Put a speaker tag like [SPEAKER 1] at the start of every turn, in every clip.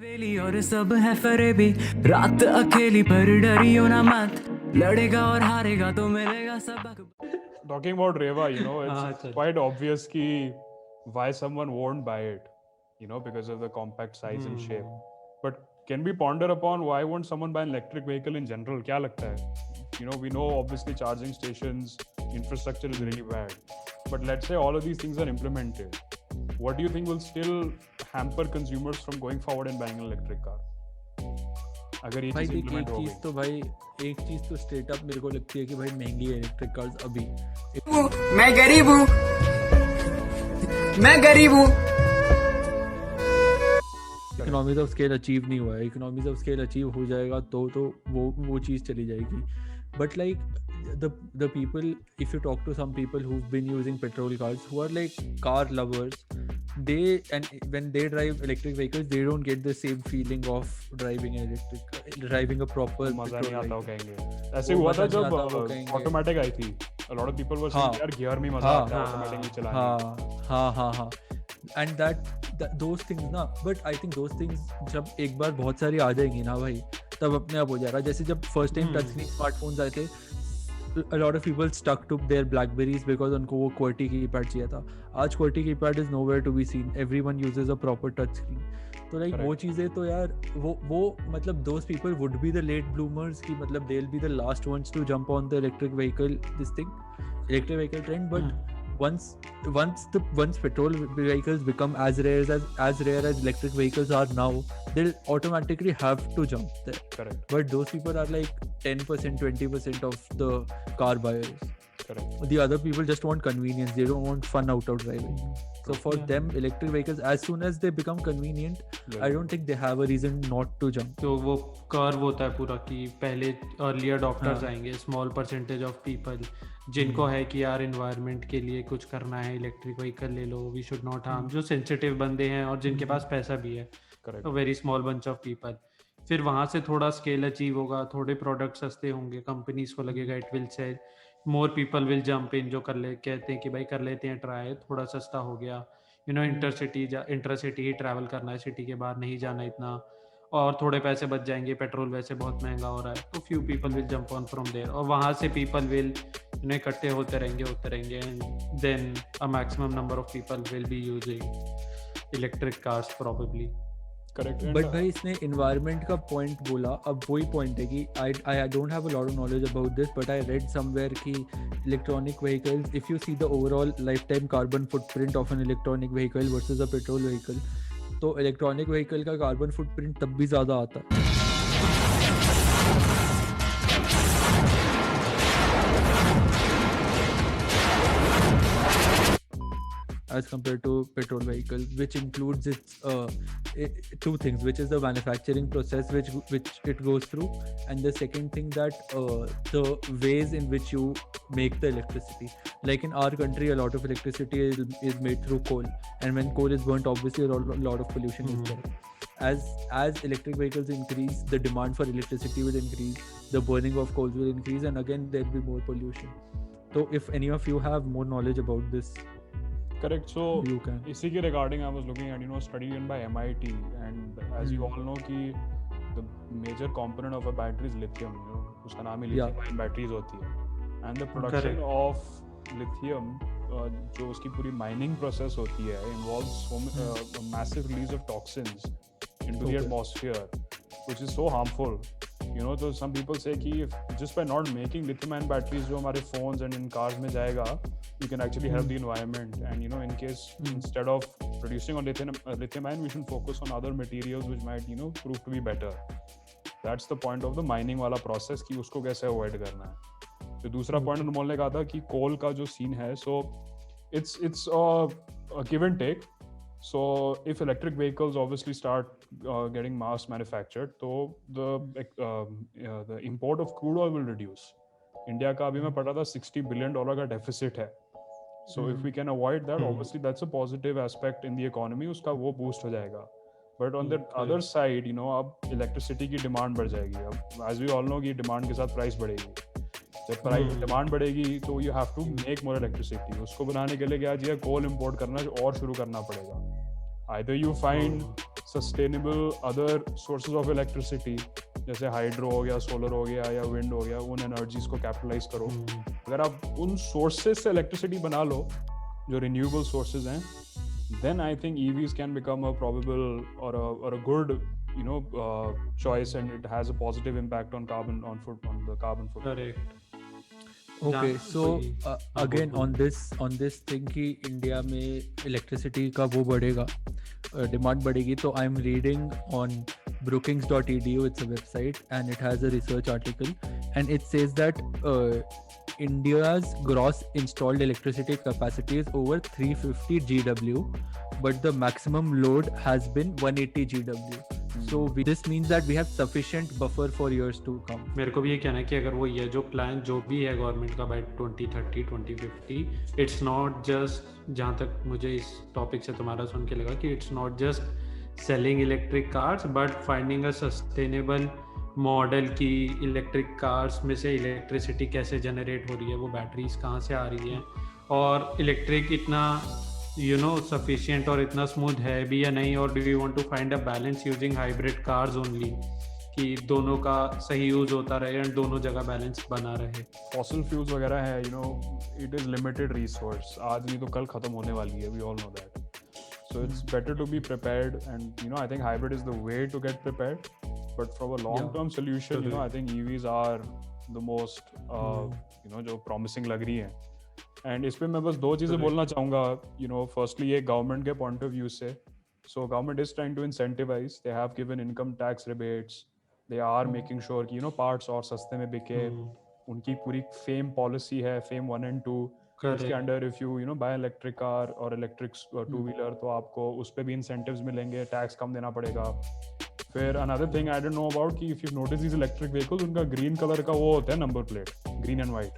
[SPEAKER 1] वेली और सब है फरेबी, रात अकेली पर डरियो ना मत, लड़ेगा और हारेगा तो मिलेगा सबक।
[SPEAKER 2] Talking about Reva, it's
[SPEAKER 3] चल
[SPEAKER 2] quite obvious ki why someone won't buy it, because of the compact size and shape. But can we ponder upon why won't someone buy an electric vehicle in general? क्या लगता है? We know obviously charging stations, infrastructure is really bad. But let's say all of these things are implemented. What do you think will still hamper consumers from going forward and buying an electric car? अगर ये
[SPEAKER 3] भाई
[SPEAKER 2] चीज
[SPEAKER 3] देख
[SPEAKER 2] implement
[SPEAKER 3] एक
[SPEAKER 2] हो
[SPEAKER 3] चीज
[SPEAKER 2] गई
[SPEAKER 3] तो भाई एक चीज तो स्ट्रेट अप मेरे को लगती है कि भाई महंगी है इलेक्ट्रिक कार्स अभी।
[SPEAKER 1] मैं गरीब हूँ, मैं गरीब हूँ।
[SPEAKER 3] इकोनॉमीज ऑफ स्केल अचीव नहीं हुआ है, इकोनॉमीज ऑफ स्केल अचीव हो जाएगा तो वो चीज़ चली जाएगी। But like the people, if you talk to some people who've been using petrol cars, who are like car lovers, when they drive electric vehicles, they don't get the same feeling of driving a proper
[SPEAKER 2] मजा
[SPEAKER 3] petrol
[SPEAKER 2] नहीं आता वो
[SPEAKER 3] vehicle.
[SPEAKER 2] कहेंगे ऐसे
[SPEAKER 3] वो
[SPEAKER 2] हुआ था
[SPEAKER 3] मजा नहीं
[SPEAKER 2] जब
[SPEAKER 3] आता वो कहेंगे।
[SPEAKER 2] ऑटोमेटिक आई थी a lot of people were saying यार गियर में मजा आता है ऑटोमेटिक में चलाने
[SPEAKER 3] हाँ एंड those things ना, but I think those things जब एक बार बहुत सारी आ जाएंगी ना भाई तब अपने आप हो जाएगा। जैसे जब first time touch screen smartphones आए थे, a lot of people stuck to their Blackberries because उनको वो QWERTY कीपैड चाहिए था। आज QWERTY keypad is nowhere to be seen, everyone uses a proper touch screen. तो लाइक वो चीज़ें तो यार वो मतलब those people would be the late bloomers कि मतलब they'll be the last ones to jump on the electric vehicle trend, but once petrol vehicles become as rare as electric vehicles are now, they'll automatically have to jump there.
[SPEAKER 2] Correct.
[SPEAKER 3] But those people are like 10%, 20% of the car buyers.
[SPEAKER 2] Correct.
[SPEAKER 3] The other people just want convenience. They don't want fun out of driving. So for them, electric vehicles, as soon as they become convenient, I don't think they have a reason not to jump.
[SPEAKER 4] तो वो curve होता है पूरा कि पहले early adopters आएंगे, small percentage of people जिनको है कि यार एनवायरनमेंट के लिए कुछ करना है, इलेक्ट्रिक व्हीकल ले लो, वी शुड नॉट हार्म, जो सेंसिटिव बंदे हैं और जिनके पास पैसा भी है, तो very small bunch of people. फिर वहाँ से थोड़ा स्केल अचीव होगा, थोड़े प्रोडक्ट सस्ते होंगे, कंपनीज को लगेगा it will sell, more people will jump in, जो कहते हैं कि भाई कर लेते हैं ट्राई, थोड़ा सस्ता हो गया, इंटरसिटी ही ट्रैवल करना है, सिटी के बाहर नहीं जाना इतना, और थोड़े पैसे बच जाएंगे, पेट्रोल वैसे बहुत महंगा हो रहा है, तो few people will jump on from there, और वहाँ से पीपल विल इकट्ठे होते रहेंगे and then a maximum number of people will be using electric cars probably.
[SPEAKER 3] But भाई इसने एनवायरनमेंट का पॉइंट बोला, अब वही पॉइंट है कि I don't have a lot of knowledge about this, but I read somewhere कि electronic vehicles, if you see the overall life time carbon footprint of an electronic vehicle versus a petrol vehicle, तो electronic vehicle का carbon footprint तब भी ज़्यादा आता है as compared to petrol vehicles, which includes its two things, which is the manufacturing process which it goes through, and the second thing that the ways in which you make the electricity. Like in our country, a lot of electricity is made through coal, and when coal is burnt, obviously a lot of pollution is there. As electric vehicles increase, the demand for electricity will increase, the burning of coal will increase, and again there will be more pollution. So if any of you have more knowledge about this,
[SPEAKER 2] correct, so
[SPEAKER 3] you can.
[SPEAKER 2] इसी के regarding I was looking at a study done by MIT, and as you all know कि the major component of a battery is lithium, उसका नाम ही lithium ion batteries होती है, and the production of lithium जो उसकी पूरी mining process होती है involves a massive release of toxins into the atmosphere, which is so harmful. So some people say कि just by not making lithium ion batteries जो हमारे phones and in cars में जाएगा, you can actually help the environment, and in case instead of producing on lithium ion, we should focus on other materials which might prove to be better. That's the point of the mining वाला process कि उसको कैसे avoid करना है। तो दूसरा point अनमोल ने कहा था कि coal का जो scene है, so it's a give and take. So if electric vehicles obviously start getting mass manufactured, तो the import of crude oil will reduce. India का अभी मैं पढ़ रहा था $60 billion का deficit है. So if we can avoid that, obviously that's a positive aspect in the economy, उसका वो boost हो जाएगा. But on the other side, अब electricity की demand बढ़ जाएगी. अब as we all know कि demand के साथ price बढ़ेगी. जब प्राइस डिमांड बढ़ेगी तो you have to make more electricity, उसको बनाने के लिए क्या चाहिए, कोल इंपोर्ट करना और शुरू करना पड़ेगा. Either you find sustainable other sources of electricity, जैसे हाइड्रो हो गया, सोलर हो गया या विंड हो गया, उन एनर्जीज को कैपिटलाइज करो. अगर आप उन सोर्सेज से इलेक्ट्रिसिटी बना लो जो रिन्यूएबल सोर्सेज हैं, then I think EVs can become a probable or a good choice, and it has a positive impact on the carbon footprint.
[SPEAKER 4] Correct.
[SPEAKER 3] Okay, so again on this thing कि India में electricity का वो बढ़ेगा, demand बढ़ेगी, तो I am reading on brookings.edu, it's a website, and it has a research article, and it says that India's gross installed electricity capacity is over 350 GW, but the maximum load has been 180 GW. So this means that we have sufficient buffer for years to come.
[SPEAKER 4] मेरे को भी ये कहना है कि अगर वो ये जो प्लान जो भी है गवर्नमेंट का बाय 2030 2050, इट्स नॉट जस्ट, जहाँ तक मुझे इस टॉपिक से तुम्हारा सुन के लगा कि it's not just selling electric cars but finding a sustainable model की इलेक्ट्रिक कार्स में से इलेक्ट्रिसिटी कैसे जनरेट हो रही है, वो बैटरीज कहाँ से आ रही हैं, और इलेक्ट्रिक इतना सफिशिएंट और इतना स्मूथ है भी या नहीं, और do you want to find a balance using hybrid cars only, कि दोनों का सही यूज होता रहे एंड दोनों जगह बैलेंस बना रहे.
[SPEAKER 2] फॉसिल फ्यूल्स वगैरह है, इट इज लिमिटेड रिसोर्स, आज नहीं तो कल खत्म होने वाली है, we all know that. So it's better to be prepared, and I think hybrid is the way to get prepared. But from a long-term solution, I think EVs are the most, जो promising लग रही हैं. And इस पे मैं बस दो चीजें बोलना चाहूँगा. Firstly, ये government के point of view से. So government is trying to incentivize. They have given income tax rebates. They are making sure कि parts और सस्ते में बिके. उनकी पूरी FAME policy है, FAME 1 and 2. इसके under if you by electric car और इलेक्ट्रिक टू व्हीलर, तो आपको उस पे भी इंसेंटिव्स मिलेंगे, टैक्स कम देना पड़ेगा. फिर another thing I don't know about कि if you notice these electric vehicles, उनका ग्रीन कलर का वो होता है number plate, green and white.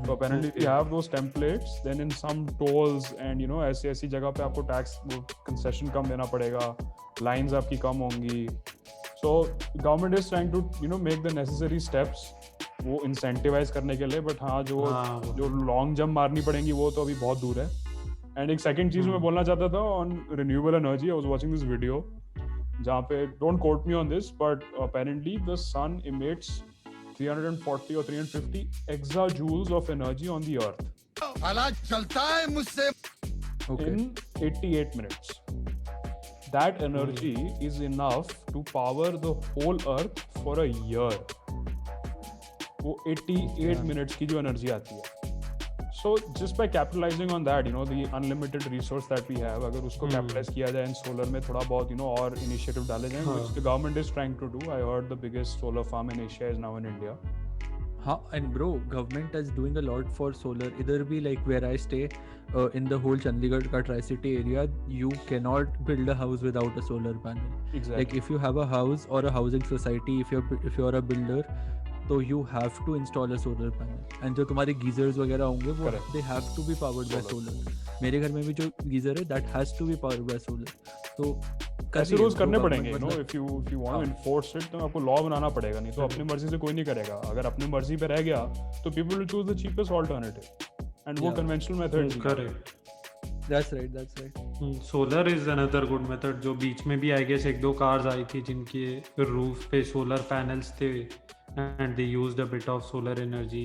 [SPEAKER 2] तो apparently we have those templates, then in some tolls and ऐसी जगह पे आपको टैक्स कंसेशन कम देना पड़ेगा, लाइंस आपकी कम होंगी. So government is trying to make the necessary steps वो इंसेंटिवाइज करने के लिए, बट जो लॉन्ग जंप मारनी पड़ेंगी वो तो अभी बहुत दूर है. एंड एक सेकंड चीज मैं बोलना चाहता था on renewable energy. I was watching this video जहाँ पे, don't quote me on this, but apparently the sun emits 340 or 350 exajoules of energy on the earth. हालात चलता है मुझसे in 88 minutes. That energy is enough to power the whole earth for a year. वो 88 minutes की जो energy आती है. So just by capitalizing on that, the unlimited resource that we have, अगर उसको capitalize किया जाए इन सोलर में, थोड़ा बहुत और initiative डाले जाएं, which the government is trying to do. I heard the biggest solar farm in Asia is now in India.
[SPEAKER 3] हाँ, and bro, government is doing a lot for solar. इधर भी like where I stay, in the whole Chandigarh का Tri-City area, you cannot build a house without a solar panel.
[SPEAKER 2] Exactly.
[SPEAKER 3] Like if you have a house or a housing society, if you're a builder, तो you have to install a solar panel. And जो तुम्हारे geysers वगैरह होंगे वो they have to be powered by solar. मेरे घर में भी जो गीजर है that has to be powered by solar. तो
[SPEAKER 2] ऐसे रूल्स करने पड़ेंगे. if you want to enforce it, तो आपको लॉ बनाना पड़ेगा, नहीं तो अपनी मर्जी से कोई नहीं करेगा. अगर अपनी मर्जी पे रह गया तो people will choose the cheapest alternative, and वो conventional method.
[SPEAKER 4] Correct.
[SPEAKER 3] That's right.
[SPEAKER 4] Solar is another good method. जो बीच में भी I guess एक दो कार्स आई थी जिनके रूफ पे सोलर पैनल्स थे, and they used a bit of solar energy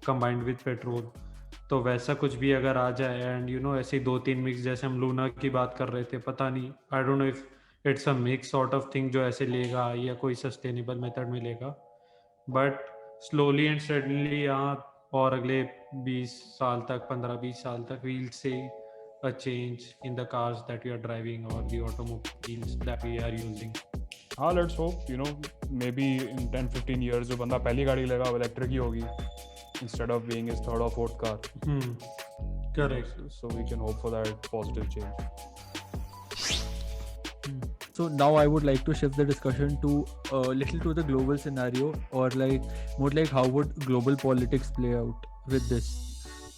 [SPEAKER 4] combined with petrol. तो वैसा कुछ भी अगर आ जाए, and ऐसे 2-3 मिक्स, जैसे हम लूना की बात कर रहे थे, पता नहीं, I don't know if it's a mix sort of thing जो ऐसे लेगा या कोई सस्टेनेबल मेथड में लेगा, बट स्लोली एंड स्टेडीली यहाँ और अगले 20 साल तक, 15-20 साल तक we'll see a change in the cars that we are driving or the automobiles that we are using.
[SPEAKER 2] हाँ, let's hope, maybe in 10-15 years जो बंदा पहली गाड़ी लेगा वो इलेक्ट्रिक ही होगी instead of being his third or fourth car.
[SPEAKER 4] Correct.
[SPEAKER 2] So we can hope for that positive change.
[SPEAKER 3] So now I would like to shift the discussion to little to the global scenario, or like more like how would global politics play out with this.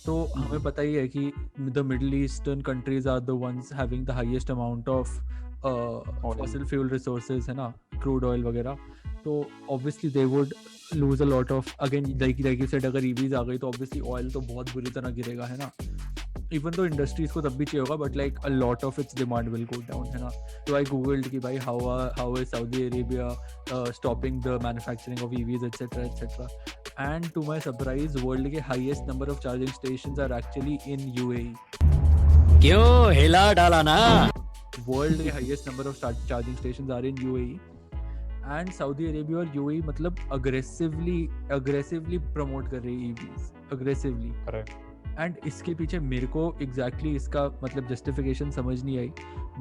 [SPEAKER 3] तो हमें पता ही है कि the Middle Eastern countries are the ones having the highest amount of fossil fuel resources, है ना, crude oil वगैरह. तो obviously they would lose a lot of, again like you said, अगर EVs आ गई तो obviously oil तो बहुत बुरी तरह गिरेगा, है ना. even though industries को तब भी चाहिए होगा, but like a lot of its demand will go down, है ना. So I googled कि भाई how is Saudi Arabia stopping the manufacturing of EVs etc etc, and to my surprise world के highest number of charging stations are actually in UAE.
[SPEAKER 1] क्यों हिला डाला ना.
[SPEAKER 3] World के highest number of charging stations are in UAE, and Saudi Arabia और UAE मतलब aggressively promote कर रही है EVs, aggressively.
[SPEAKER 2] Correct.
[SPEAKER 3] एंड इसके पीछे मेरे को एग्जैक्टली इसका मतलब जस्टिफिकेशन समझ नहीं आई,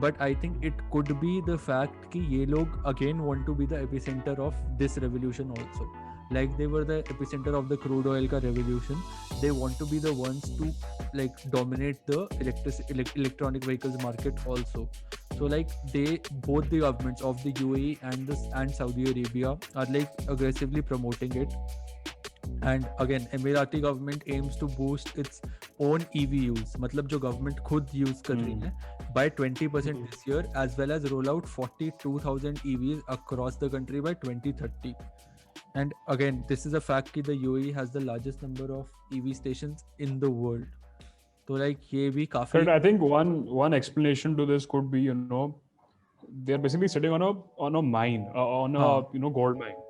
[SPEAKER 3] but I think it could be the fact कि ये लोग again want to be the epicentre of this revolution also, like they were the epicentre of the crude oil का revolution. They want to be the ones to like dominate the electronic vehicles market also. So like both the governments of the UAE and Saudi Arabia are like aggressively promoting it. And again Emirati government aims to boost its own EV use, मतलब जो government खुद use कर रही है, by 20% this year, as well as roll out 42,000 EVs across the country by 2030. And again this is a fact कि the UAE has the largest number of EV stations in the world. तो like ये भी काफी.
[SPEAKER 2] I think one explanation to this could be, you know, they're basically sitting on a mine, on a you know, gold mine.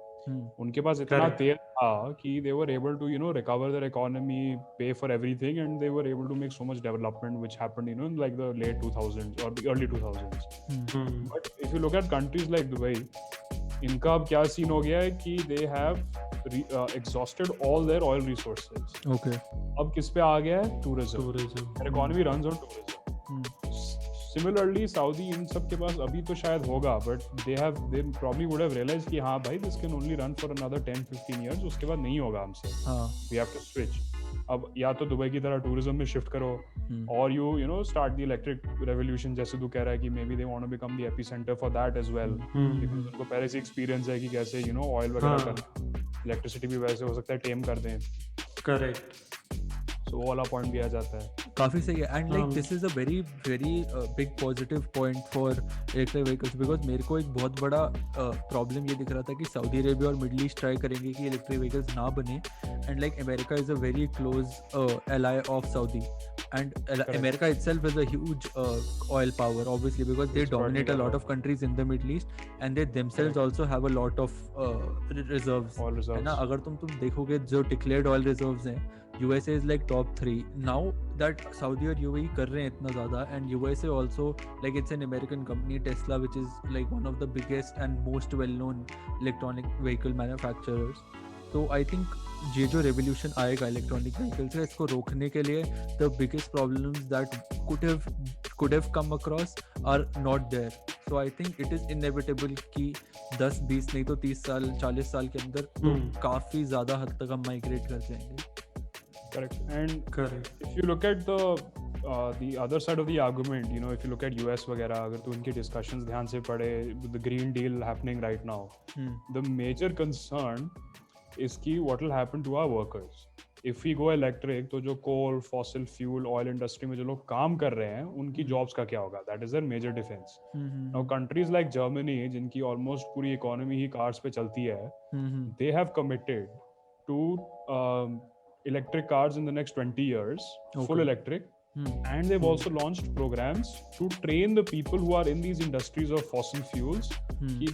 [SPEAKER 2] उनके पास इतना तेल था कि they were able to, you know, recover their economy, pay for everything, and they were able to make so much development which happened, you know, in like the late 2000s or the early 2000s. But if you look at countries like Dubai, इनका अब क्या scene हो गया है कि they have exhausted all their oil resources.
[SPEAKER 3] Okay.
[SPEAKER 2] अब किस पे आ गया है? Tourism. Their economy runs on tourism. Similarly, Saudi इन सब के पास अभी तो शायद होगा, but they probably would have realized कि हाँ भाई, this can only run for another 10-15 years. उसके बाद नहीं होगा हमसे. We have to switch. अब या तो दुबई की तरह टूरिज्म में शिफ्ट करो, और you know start the electric revolution, जैसे तू कह रहा है कि maybe they want to become the epicenter for that as well, because उनको पहले से एक्सपीरियंस है कि कैसे you know oil वगैरह करना, इलेक्ट्रिसिटी भी वैसे हो सकता है टेम कर दें.
[SPEAKER 4] करेक्ट.
[SPEAKER 2] So वो वाला पॉइंट भी आ जाता है.
[SPEAKER 3] काफी सही है. And like this is a very big positive point for electric vehicles, because मेरे को एक बहुत बड़ा प्रॉब्लम ये दिख रहा था कि सऊदी अरेबिया और मिडल ईस्ट ट्राई करेंगे कि इलेक्ट्रिक व्हीकल्स ना बने, and like America is a very close ally of Saudi, and America itself is a huge oil power obviously, because they dominate a lot of countries in the Middle East, and they themselves also have a lot of reserves. है ना. अगर तुम देखोगे जो declared oil reserves हैं, USA is like top 3 now that Saudi और UAE कर रहे हैं इतना ज़्यादा, and USA also like it's an American company, Tesla, which is like one of the biggest and most well-known electronic vehicle manufacturers. तो I think ये जो revolution आएगा इलेक्ट्रॉनिक व्हीकल्स का, इसको रोकने के लिए the biggest problems that could have come across are not there. So I think it is inevitable कि 10-20 नहीं तो 30 साल 40 साल के अंदर तो काफी ज्यादा हद तक हम माइग्रेट कर जाएंगे.
[SPEAKER 2] Correct. And if you look at the other side of the argument, you know, if you look at US वगैरह, अगर तू उनकी discussions ध्यान से पढ़े, the Green Deal happening right now, the major concern is कि what will happen to our workers if we go electric. तो जो coal, fossil fuel, oil industry में जो लोग काम कर रहे हैं, उनकी jobs का क्या होगा? That is their major defense. Now countries like Germany, जिनकी almost पूरी economy ही cars पे चलती है, they have committed to electric cars in the next 20 years, full electric. And they've also launched programs to train the people who are in these industries of fossil fuels.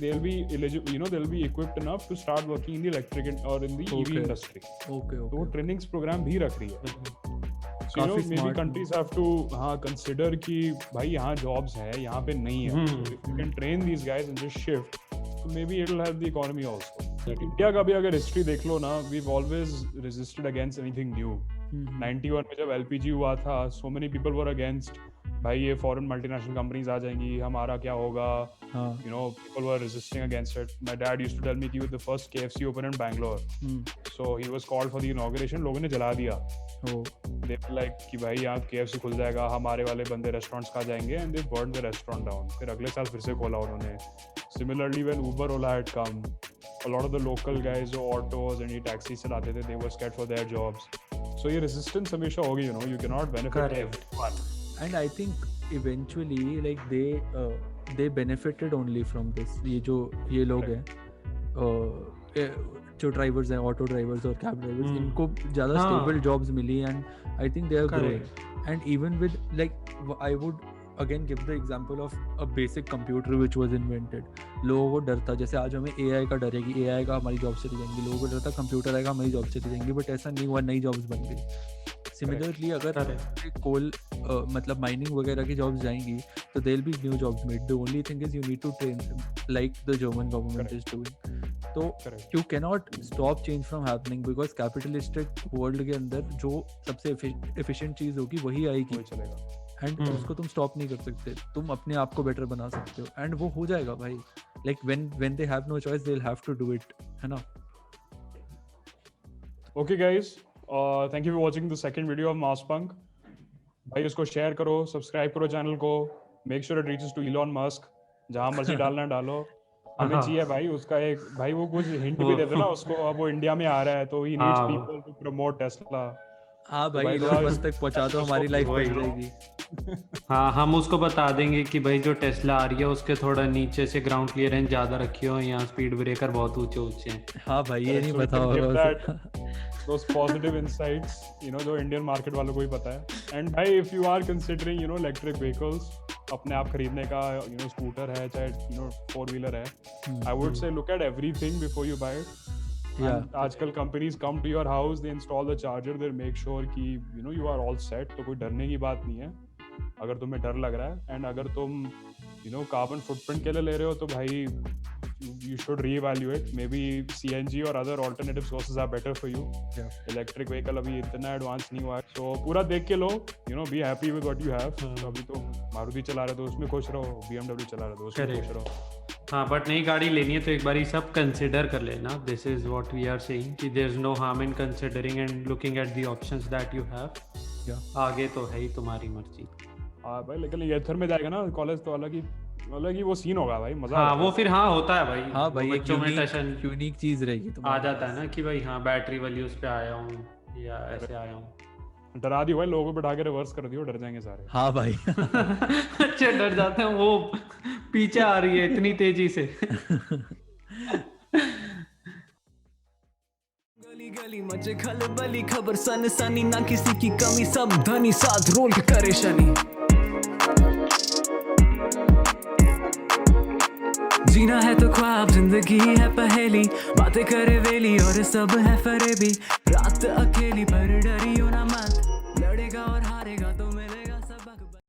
[SPEAKER 2] They'll be eligible, you know, they'll be equipped enough to start working in the electric or in the EV industry. तो trainings program भी रख रही है. So you know, maybe countries have to consider कि भाई यहाँ jobs है, यहाँ पे नहीं है. So if you can train these guys and just shift, so maybe it'll help the economy also. India का भी अगर हिस्ट्री देख लो ना, we've always resisted against anything new. 91 में जब LPG हुआ था, so many people were against, भाई ये foreign multinational companies आ जाएंगी, हमारा क्या होगा? You know, people were resisting against it. My dad used to tell me कि the first KFC opened in Bangalore. So he was called for the inauguration, लोगों ने जला दिया. They were like कि भाई यहाँ KFC खुल जाएगा, हमारे वाले बंदे restaurants खा जाएंगे, and they burned the restaurant down. फिर अगले साल फिर से खोला उन्होंने. Similarly, when Uber, Ola had come, a lot of the local guys जो autos and taxis चलाते थे, they were scared for their jobs. So ये resistance हमेशा होगी, you know, you cannot benefit everyone. And
[SPEAKER 3] I think eventually like they benefited only from this. ये लोग हैं जो ड्राइवर्स हैं, ऑटो ड्राइवर्स और कैब ड्राइवर्स, इनको ज़्यादा
[SPEAKER 4] हाँ।
[SPEAKER 3] स्टेबल जॉब्स मिली and I think they are growing.
[SPEAKER 4] Correct.
[SPEAKER 3] And even with like I would again give the example of a basic computer which was invented. लोगों को डर था, जैसे आज हमें AI का डर है कि AI का हमारी जॉब चली जाएंगी, लोगों को डर था कंप्यूटर आएगा हमारी जॉब चली जाएंगी, बट ऐसा नहीं हुआ, नई जॉब्स बन गई. सिमिलरली अगर
[SPEAKER 4] Correct.
[SPEAKER 3] कोल मतलब माइनिंग वगैरह की जॉब्स जाएंगी तो there be new jobs made. The only thing is you need to train like the German government is doing. तो
[SPEAKER 2] Correct.
[SPEAKER 3] You cannot stop change from happening because capitalistic world के अंदर जो सबसे efficient चीज होगी वही आएगी
[SPEAKER 2] वही चलेगा.
[SPEAKER 3] एंड उसको तुम स्टॉप नहीं कर सकते. तुम अपने आप को बेटर बना सकते हो एंड वो हो जाएगा भाई. Like when they have no choice they will have to do it, है ना.
[SPEAKER 2] Okay guys, thank you for watching the second video of Masspunk. भाई इसको शेयर करो, सब्सक्राइब करो चैनल को. Make sure it reaches to Elon Musk. जहाँ मर्जी डालना डालो. हमें
[SPEAKER 4] हाँ.
[SPEAKER 2] चाहिए भाई उसका एक, भाई वो कुछ हिंट भी देते ना उसको. अब वो इंडिया में आ रहा है तो he needs
[SPEAKER 4] हाँ.
[SPEAKER 2] people to promote Tesla.
[SPEAKER 3] हाँ
[SPEAKER 2] तो
[SPEAKER 3] भाई,
[SPEAKER 2] भाई
[SPEAKER 3] लोग
[SPEAKER 2] थोड़ा
[SPEAKER 3] बस तक पहुंचा दो, हमारी लाइफ
[SPEAKER 4] वही.
[SPEAKER 3] बन जाएगी.
[SPEAKER 4] हाँ, हम उसको बता देंगे कि भाई जो टेस्ला आ रही है उसके थोड़ा नीचे से ग्राउंड क्लियरेंस ज्यादा रखी हो, यहाँ स्पीड ब्रेकर बहुत ऊंचे ऊंचे हैं.
[SPEAKER 3] हाँ भाई, ये नहीं
[SPEAKER 2] So we
[SPEAKER 3] पता
[SPEAKER 2] can give
[SPEAKER 3] होगा
[SPEAKER 2] that-
[SPEAKER 3] उसे.
[SPEAKER 2] those positive insights, you know, जो इंडियन मार्केट वालों को ही पता है. एंड भाई if you are considering, you know, electric vehicles, अपने आप खरीदने का, you know, स्कूटर है चाहे, you know, 4-wheeler है, I would say look at everything before you buy it.
[SPEAKER 3] Yeah.
[SPEAKER 2] And आजकल companies come to your house, they install the charger, they make sure कि you know you are all set. तो कोई डरने की बात नहीं है अगर तुम्हें डर लग रहा है. एंड अगर तुम you know कार्बन फुटप्रिंट के लिए ले रहे हो तो भाई you should reevaluate. Maybe CNG or other alternative sources are better for you.
[SPEAKER 3] Yeah.
[SPEAKER 2] Electric vehicle अभी इतना एडवांस नहीं हुआ है. So पूरा देख के लो, you know, be happy with what you have. तो अभी तो मारुति चला रहे हो तो उसमें खुश रहो, BMW चला रहे हो तो उसमें खुश
[SPEAKER 4] Correct.
[SPEAKER 2] रहो.
[SPEAKER 4] हाँ, बट नई गाड़ी लेनी है तो एक बार ये सब कंसिडर कर लेना. This is what we are saying कि there is no harm in considering and looking at the options that you have.
[SPEAKER 3] Yeah.
[SPEAKER 4] आगे तो है ही तुम्हारी मर्जी.
[SPEAKER 2] हाँ भाई, लेकिन ईथर में जाएगा ना कॉलेज तो अलग ही वो सीन होगा भाई. मजा
[SPEAKER 4] हाँ,
[SPEAKER 2] आता
[SPEAKER 4] वो
[SPEAKER 2] है.
[SPEAKER 4] फिर हाँ होता है भाई.
[SPEAKER 3] हाँ भाई,
[SPEAKER 4] वो
[SPEAKER 3] एक
[SPEAKER 4] बच्चों में टेंशन
[SPEAKER 3] यूनिक चीज रहेगी
[SPEAKER 4] आ
[SPEAKER 3] तुम्हारे
[SPEAKER 4] जाता
[SPEAKER 3] पास.
[SPEAKER 4] है ना कि भाई हाँ बैटरी वाली उस पे आया हूँ या ऐसे आया हूँ.
[SPEAKER 2] डरा दियो भाई, लोगों को बैठा के रिवर्स कर दियो, डर जाएंगे सारे.
[SPEAKER 3] हाँ भाई.
[SPEAKER 4] अच्छे डर जाते हैं, वो पीछे आ रही है इतनी तेजी से.
[SPEAKER 1] गली गली मचे खलबली, खबर सन सनी, ना किसी की कमी, सब धनी साथ रोल के करे शनि. जीना है तो ख्वाब, जिंदगी है पहेली, बातें करे वेली और सब है फरेबी. रात अकेली पर डरी